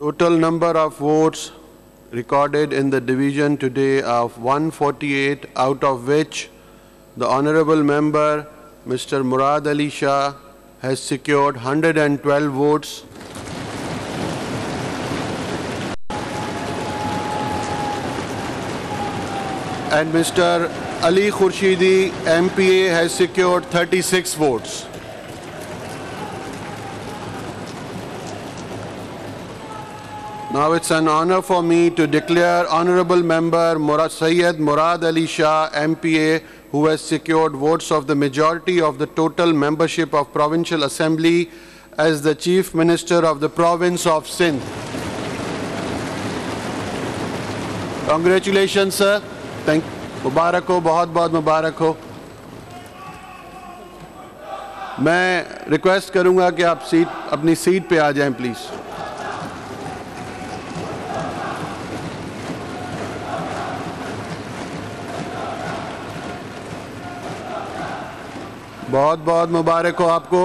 Total number of votes recorded in the division today of 148, out of which the Honorable Member Mr. Murad Ali Shah has secured 112 votes. And Mr. Ali Khurshidi, MPA, has secured 36 votes. Now it's an honor for me to declare Honorable Member Sayyid Murad Ali Shah, MPA, who has secured votes of the majority of the total membership of Provincial Assembly, as the Chief Minister of the Province of Sindh. Congratulations, sir. Thank you. Mubarak ho, बहुत बहुत मुबारक हो. मैं request करूंगा कि आप अपनी seat पे आ जाएं प्लीज. बहुत बहुत मुबारक हो आपको.